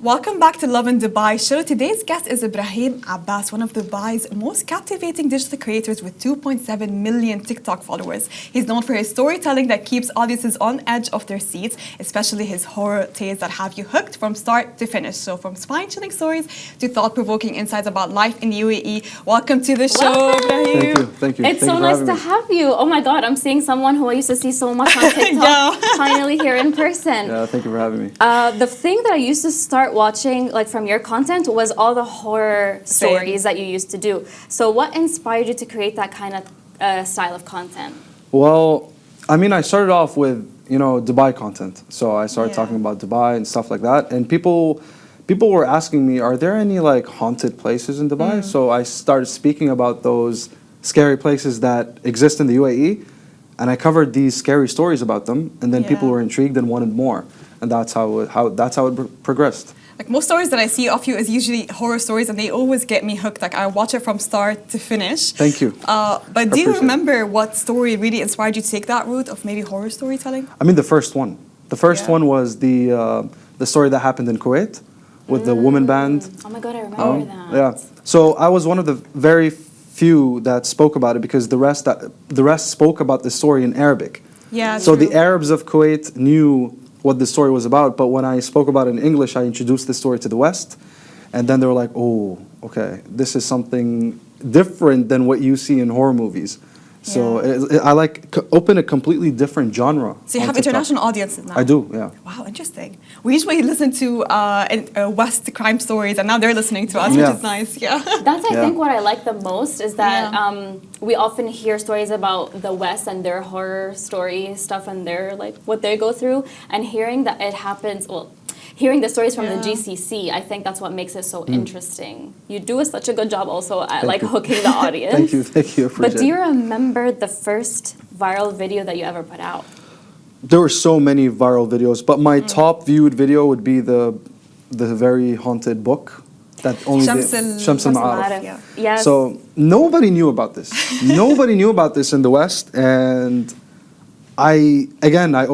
Welcome back to Lovin Dubai show. Today's guest is Ebrahim Abbas, one of Dubai's most captivating digital creators with 2.7 million TikTok followers. He's known for his storytelling that keeps audiences on edge of their seats, especially his horror tales that have you hooked from start to finish. So from spine-chilling stories to thought-provoking insights about life in the UAE. Welcome to the show, Ebrahim. Thank you. It's so nice to have you. Oh my God, I'm seeing someone who I used to see so much on TikTok Yeah. finally here in person. Yeah, thank you for having me. The thing that I used to start watching, like from your content, was all the horror stories that you used to do. So what inspired you to create that kind of style of content? Well, I mean, I started off with, Dubai content. So I started talking about Dubai and stuff like that. And people were asking me, are there any like haunted places in Dubai? So I started speaking about those scary places that exist in the UAE. And I covered these scary stories about them. And then people were intrigued and wanted more. And that's how it progressed. Like most stories that I see of you is usually horror stories, and they always get me hooked. Like I watch it from start to finish. Thank you. But do you remember what story really inspired you to take that route of maybe horror storytelling? I mean, the first one. The first one was the story that happened in Kuwait with the woman band. Oh my God, I remember that. Yeah. So I was one of the very few that spoke about it because the rest spoke about the story in Arabic. Yeah. So true. the Arabs of Kuwait knew what the story was about, but when I spoke about it in English, I introduced the story to the West, and then they were like, "Oh, okay, this is something different than what you see in horror movies." So I open a completely different genre. So you on have TikTok. international audiences now. I do, yeah. Wow, interesting. We usually listen to West crime stories, and now they're listening to us, which is nice. Yeah. That's, I think, what I like the most is that Yeah. we often hear stories about the West and their horror story stuff and their like what they go through, and hearing that it happens. Well, hearing the stories from the GCC, I think that's what makes it so interesting. You do such a good job also at like hooking the audience. Thank you. But do you remember the first viral video that you ever put out? There were so many viral videos, but my top viewed video would be the very haunted book that only Shams al-Ma'arif. Yeah. Yes. So nobody knew about this. Nobody knew about this in the West, and I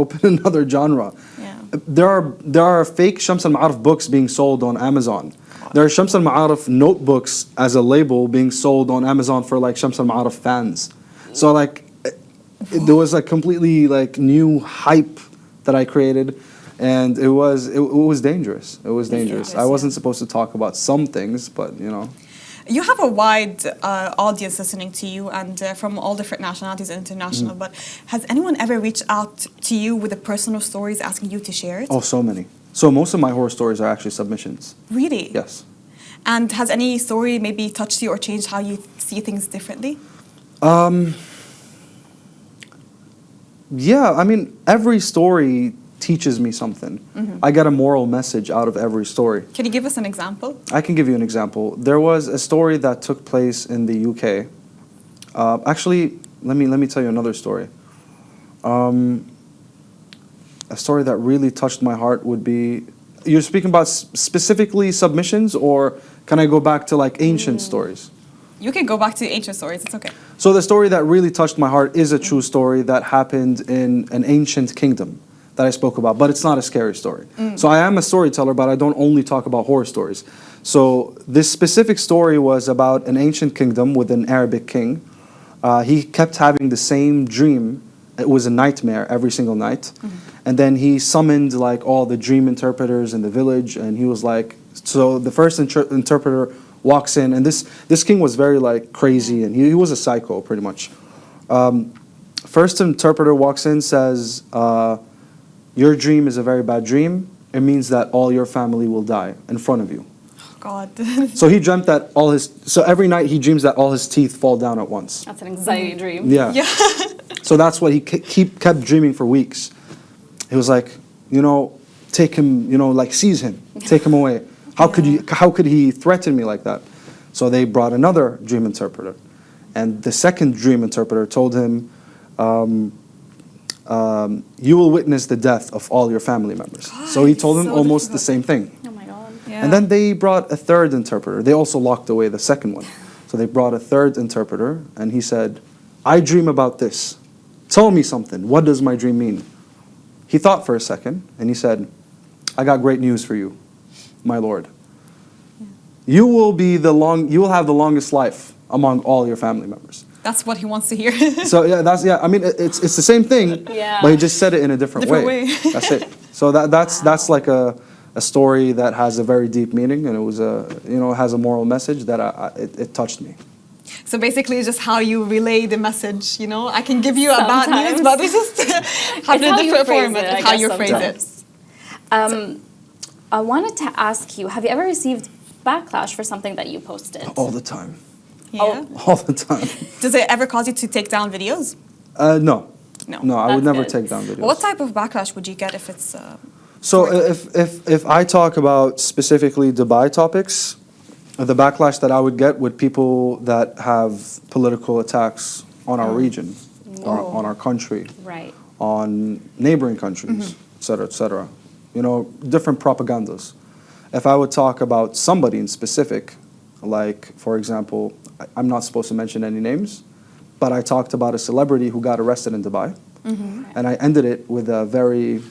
opened another genre. Yeah. There are fake Shams al-Ma'arif books being sold on Amazon. There are Shams al-Ma'arif notebooks as a label being sold on Amazon for like Shams al-Ma'arif fans. So like there was a completely like new hype that I created, and it was dangerous. It was dangerous. I wasn't supposed to talk about some things, but You have a wide audience listening to you, and from all different nationalities and international. But has anyone ever reached out to you with the personal stories asking you to share it? Oh, so many. So most of my horror stories are actually submissions. Really? Yes. And has any story maybe touched you or changed how you see things differently? Yeah, I mean, every story teaches me something. I get a moral message out of every story. Can you give us an example? I can give you an example. There was a story that took place in the UK. Actually, let me tell you another story. A story that really touched my heart would be, you're speaking about specifically submissions, or can I go back to like ancient stories? You can go back to ancient stories, it's okay. So the story that really touched my heart is a true story that happened in an ancient kingdom that I spoke about, but it's not a scary story. So I am a storyteller, but I don't only talk about horror stories. So this specific story was about an ancient kingdom with an Arabic king. He kept having the same dream. It was a nightmare every single night. And then he summoned like all the dream interpreters in the village, and he was like, so the first interpreter walks in, and this king was very like crazy, and he was a psycho pretty much. First interpreter walks in, says, your dream is a very bad dream. It means that all your family will die in front of you. Oh, God. So he dreamt that so every night he dreams that all his teeth fall down at once. That's an anxiety dream. Yeah. Yeah. So that's what he kept dreaming for weeks. He was like, take him, like seize him, take him away. How could he threaten me like that? So they brought another dream interpreter, and the second dream interpreter told him, you will witness the death of all your family members. God, so he told him so almost the same thing. Oh my God. Yeah. And then they brought a third interpreter. They also locked away the second one. So they brought a third interpreter, and he said, I dream about this. Tell me something. What does my dream mean? He thought for a second, and he said, I got great news for you. my Lord. You will have the longest life among all your family members. That's what he wants to hear. So yeah. I mean, it's the same thing, Yeah. but he just said it in a different way. That's it. So that's like a story that has a very deep meaning, and it was has a moral message that it touched me. So basically, it's just how you relay the message. I can give you a bad news, but it's just have a different format of how you phrase it. I wanted to ask you: have you ever received backlash for something that you posted? All the time. Yeah. All the time. Does it ever cause you to take down videos? No. No. I would That's never good. take down videos. What type of backlash would you get if it's? So if I talk about specifically Dubai topics, the backlash that I would get would people that have political attacks on our region, on our country, Right. on neighboring countries, et cetera, et cetera. Different propagandas. If I would talk about somebody in specific, like, for example, I'm not supposed to mention any names, but I talked about a celebrity who got arrested in Dubai, and I ended it with a very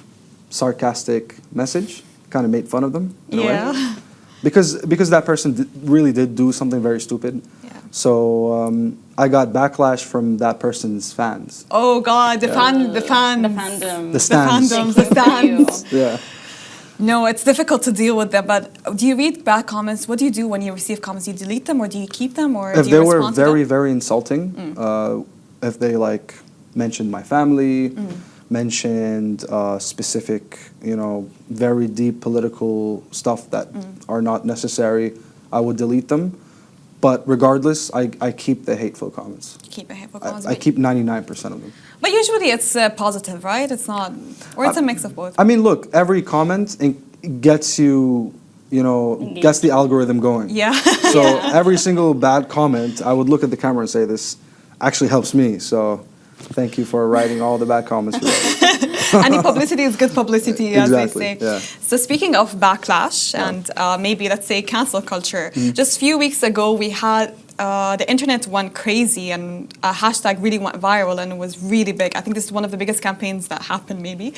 sarcastic message, kind of made fun of them in a way. Because that person really did do something very stupid. Yeah. So I got backlash from that person's fans. Oh God, the fans. The fandom. The stands. fandoms, the stands. Yeah. No, it's difficult to deal with them. But do you read bad comments? What do you do when you receive comments? Do you delete them, or do you keep them, or If do you they were respond to very, them? very insulting, if they mentioned my family, mentioned specific, very deep political stuff that are not necessary, I would delete them. But regardless, I keep the hateful comments. Keep a hateful comments. I keep 99% of them. But usually it's positive, right? It's not, or it's a mix of both. I mean, look, every comment gets you, gets the algorithm going. Yeah. So every single bad comment, I would look at the camera and say, this actually helps me. So thank you for writing all the bad comments. Any publicity is good publicity, as they say. Yeah. So speaking of backlash and maybe, let's say, cancel culture, just a few weeks ago we had the internet went crazy and a hashtag really went viral and it was really big. I think this is one of the biggest campaigns that happened maybe,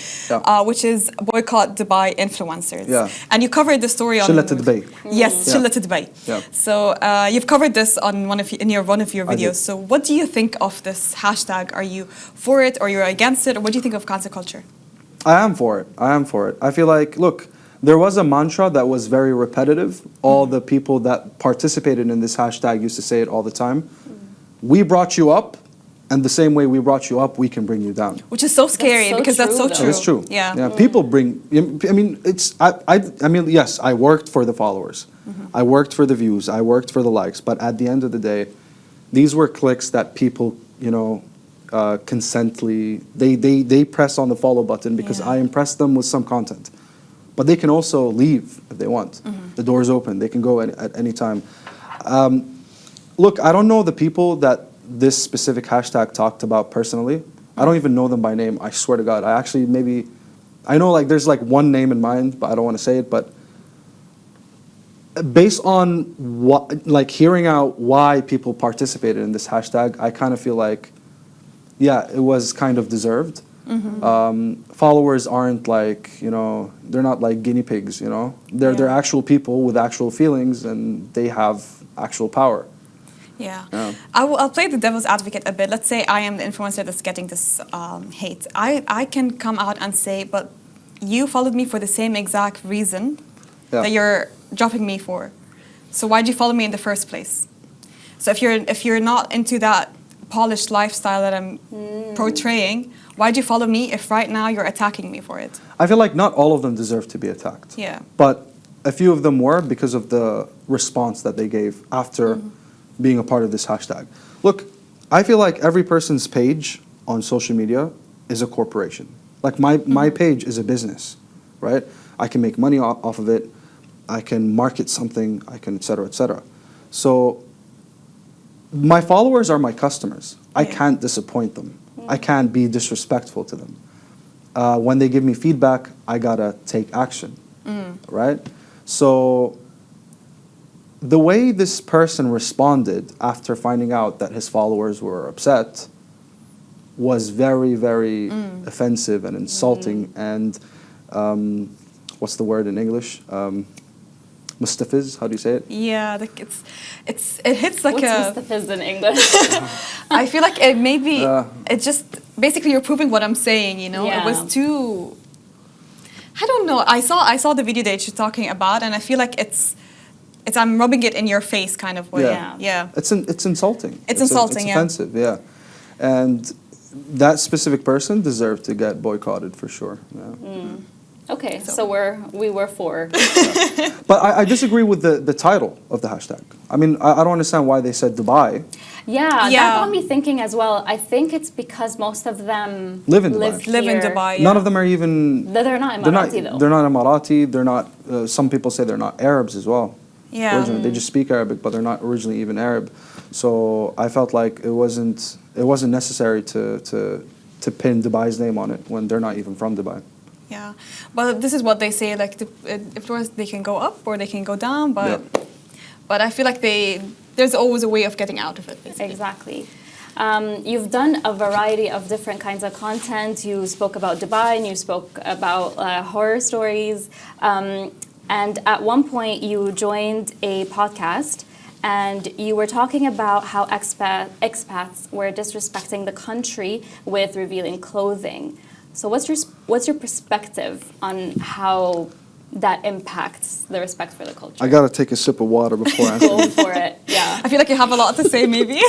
which is boycott Dubai influencers. Yeah. And you covered the story on... Shillat Dubai. Yes, Yeah. Shillat Dubai. Yeah. So you've covered this on one of your I videos. did. So what do you think of this hashtag? Are you for it or you're against it? Or what do you think of cancel culture? I am for it. I feel like, look, there was a mantra that was very repetitive. All the people that participated in this hashtag used to say it all the time. We brought you up, and the same way we brought you up, we can bring you down. Which is so scary so because that's so true, true. though. It's true. Yeah. People bring. I mean, yes, I worked for the followers. I worked for the views. I worked for the likes. But at the end of the day, these were clicks that people, consently. They press on the follow button because I impressed them with some content. But they can also leave if they want. The door's open. They can go at any time. Look, I don't know the people that this specific hashtag talked about personally. I don't even know them by name. I swear to God. I know there's one name in mind, but I don't want to say it. But based on hearing out why people participated in this hashtag, I kind of feel like, yeah, it was kind of deserved. Followers aren't they're not like guinea pigs, They're actual people with actual feelings and they have actual power. Yeah. I'll play the devil's advocate a bit. Let's say I am the influencer that's getting this hate. I can come out and say, but you followed me for the same exact reason that you're dropping me for. So why'd you follow me in the first place? So if you're not into that polished lifestyle that I'm portraying, why'd you follow me if right now you're attacking me for it? I feel like not all of them deserve to be attacked. Yeah. But a few of them were because of the response that they gave after being a part of this hashtag. Look, I feel like every person's page on social media is a corporation. Like my page is a business, right? I can make money off of it. I can market something. I can et cetera, et cetera. So my followers are my customers. I can't disappoint them. I can't be disrespectful to them. When they give me feedback, I gotta take action, right? So the way this person responded after finding out that his followers were upset was very, very offensive and insulting and, what's the word in English? mustafiz. How do you say it? Yeah, like it hits like What's mustafiz in English? I feel like it maybe it just basically you're proving what I'm saying. You know, it was Yeah. too. I don't know. I saw the video that she's talking about, and I feel like it's I'm rubbing it in your face kind of way. Yeah. Yeah. It's insulting. It's insulting, It's yeah. offensive, yeah. And that specific person deserved to get boycotted for sure. Yeah. Okay, so we were for. But I disagree with the title of the hashtag. I mean, I don't understand why they said Dubai. Yeah, that Yeah. got me thinking as well. I think it's because most of them Live in Dubai. Live in here. Dubai. None of them are even. They're not Emirati though. They're not Emirati. They're not. Some people say they're not Arabs as well. Yeah. Originally, they just speak Arabic, but they're not originally even Arab. So I felt like it wasn't necessary to pin Dubai's name on it when they're not even from Dubai. Yeah, but this is what they say. Like, of course, they can go up or they can go down, but I feel like there's always a way of getting out of it. Basically. Exactly. You've done a variety of different kinds of content. You spoke about Dubai and you spoke about horror stories. And at one point, you joined a podcast and you were talking about how expats were disrespecting the country with revealing clothing. So what's your perspective on how that impacts the respect for the culture? I gotta take a sip of water before answering. Go for it. Yeah. I feel like you have a lot to say, maybe.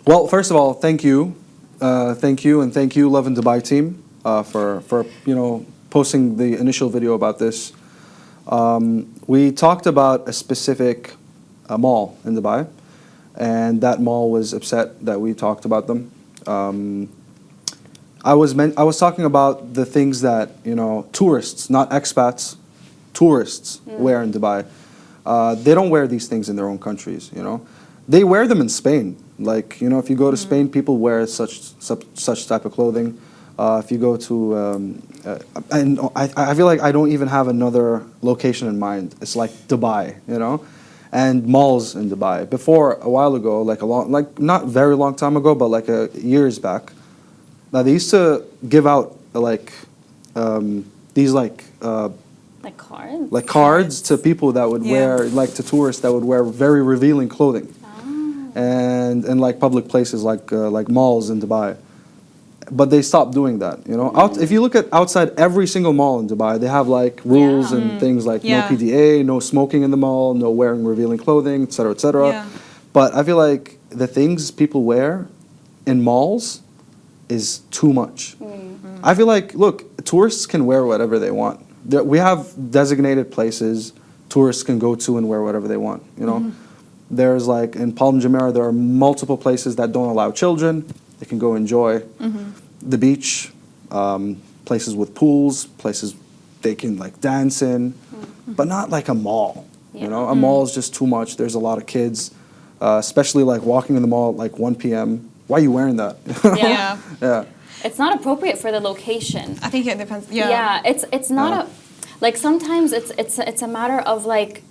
Well, first of all, thank you, and thank you, Lovin Dubai team, for posting the initial video about this. We talked about a specific mall in Dubai, and that mall was upset that we talked about them. I was talking about the things that tourists, not expats, tourists wear in Dubai. They don't wear these things in their own countries. They wear them in Spain. Like if you go to Spain, people wear such type of clothing. If you go to, and I feel like I don't even have another location in mind. It's like Dubai, and malls in Dubai. Before, a while ago, not very long time ago, but years back. Now they used to give out these cards? like cards to people that would wear, to tourists that would wear very revealing clothing, and in public places like malls in Dubai. But they stopped doing that. If you look at outside every single mall in Dubai, they have rules and things like no PDA, no smoking in the mall, no wearing revealing clothing, etc., etc. Yeah. But I feel like the things people wear in malls is too much. I feel like, look, tourists can wear whatever they want. We have designated places tourists can go to and wear whatever they want. There's in Palm Jumeirah, there are multiple places that don't allow children. They can go enjoy the beach, places with pools, places they can dance in, but not like a mall. A mall is just too much. There's a lot of kids, especially walking in the mall at 1 p.m. Why are you wearing that? Yeah. Yeah. It's not appropriate for the location. I think it depends. Yeah. Yeah, it's not sometimes it's a matter of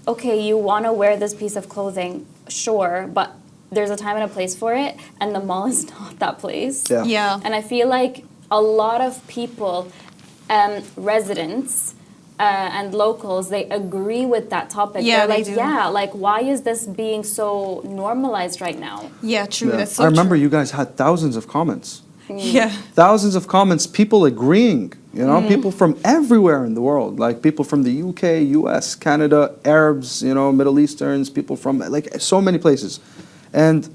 okay, you want to wear this piece of clothing, sure, but there's a time and a place for it, and the mall is not that place. Yeah. Yeah. And I feel like a lot of people, residents and locals, they agree with that topic. Yeah, They're they do. yeah, why is this being so normalized right now? Yeah, true. Yeah. That's so I remember true. you guys had thousands of comments. Yeah. Thousands of comments, people agreeing, people from everywhere in the world, people from the UK, US, Canada, Arabs, Middle Easterns, people from so many places. And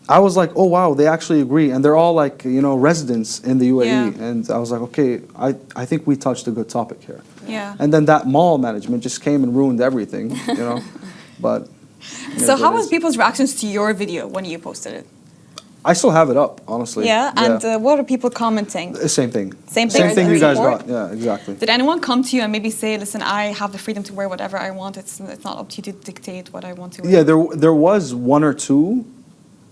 I was like, oh wow, they actually agree, and they're all residents in the UAE. Yeah. And I was like, okay, I think we touched a good topic here. Yeah. And then that mall management just came and ruined everything, But So how was people's reactions to your video when you posted it? I still have it up, honestly. Yeah, and what are people commenting? Same thing. Same thing. Same thing you guys Support? got. Yeah, exactly. Did anyone come to you and maybe say, listen, I have the freedom to wear whatever I want. It's not up to you to dictate what I want to wear. Yeah, there was one or two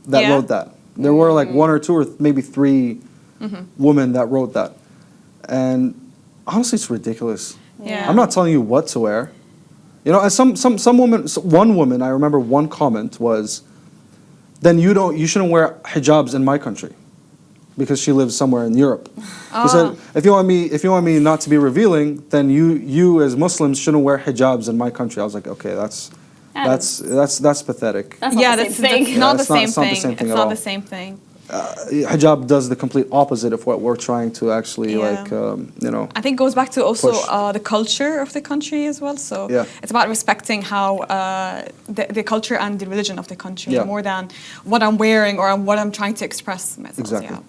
that Yeah? wrote that. There were one or two or maybe three women that wrote that. And honestly, it's ridiculous. Yeah. I'm not telling you what to wear. And some woman, one woman, I remember one comment was, then you shouldn't wear hijabs in my country. because she lives somewhere in Europe. She said, if you want me not to be revealing, then you as Muslims shouldn't wear hijabs in my country. I was like, okay, that's pathetic. That's not the same thing. That's not the same it's not the thing. same thing It's at not all. the same thing. Hijab does the complete opposite of what we're trying to actually I think it goes back to also push. the culture of the country as well. So Yeah. it's about respecting how the culture and the religion of the country Yeah. more than what I'm wearing or what I'm trying to express myself. Exactly. Yeah.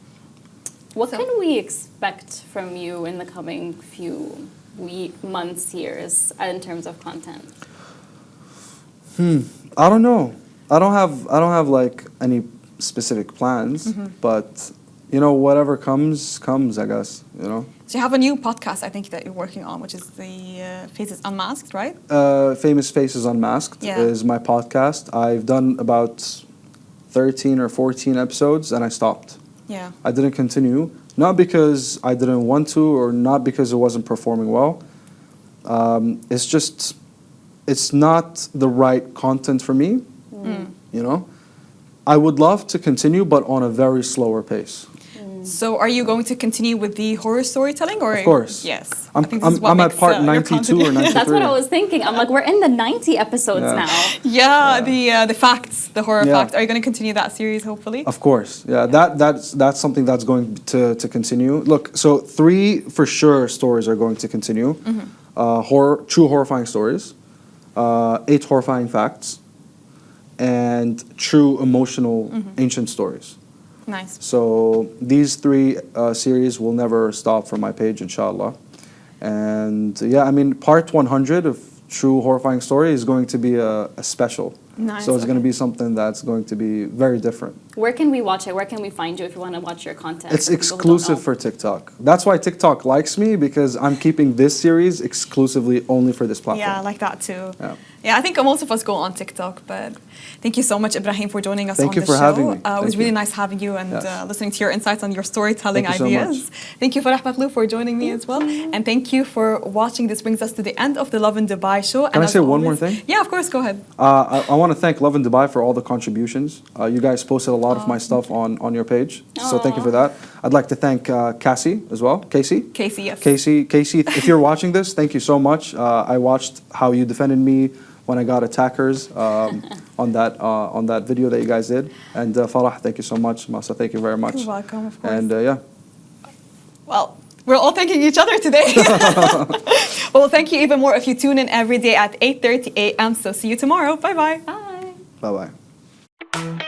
What can we expect from you in the coming few months, years, in terms of content? I don't know. I don't have like any specific plans, but whatever comes, I guess, So you have a new podcast, I think, that you're working on, which is the Faces Unmasked, right? Famous Faces Unmasked is my podcast. I've done about 13 or 14 episodes and I stopped. Yeah. I didn't continue, not because I didn't want to or not because it wasn't performing well. It's not the right content for me, I would love to continue, but on a very slower pace. So are you going to continue with the horror storytelling? Or Of course. Yes. I'm at part 92 or 93. That's what I was thinking. I'm like, we're in the 90 episodes now. Yeah, the facts, the horror Yeah. facts. Are you going to continue that series, hopefully? Of course, yeah. That's something that's going to continue. Look, so 3 for sure stories are going to continue. True horrifying stories, 8 horrifying facts, and true emotional ancient stories. Nice. So these 3 series will never stop from my page, inshallah. And part 100 of True Horrifying Story is going to be a special. Nice. So it's going to be something that's going to be very different. Where can we watch it? Where can we find you if you want to watch your content? It's for people who don't exclusive know? for TikTok. That's why TikTok likes me, because I'm keeping this series exclusively only for this platform. Yeah, I like that too. Yeah. Yeah, I think most of us go on TikTok, but thank you so much, Ebrahim, for joining us Thank on you the for show. having me. It Thank was really you. nice having you and Yes. listening to your insights on your storytelling Thank you so ideas. much. Thank you, Farah Makhlou, for joining me as well. And thank you for watching. This brings us to the end of the Lovin Dubai show. Can I say one more thing? Yeah, of course, go ahead. I want to thank Lovin Dubai for all the contributions. You guys posted a lot of my stuff on your page, so thank you for that. I'd like to thank Cassie as well. Casey, yes. Casey, if you're watching this, thank you so much. I watched how you defended me when I got attackers on that video that you guys did. And Farah, thank you so much. Masa, thank you very much. You're welcome, of course. And Well, we're all thanking each other today. Well, thank you even more if you tune in every day at 8:30 a.m. So see you tomorrow. Bye-bye. Bye. bye-bye.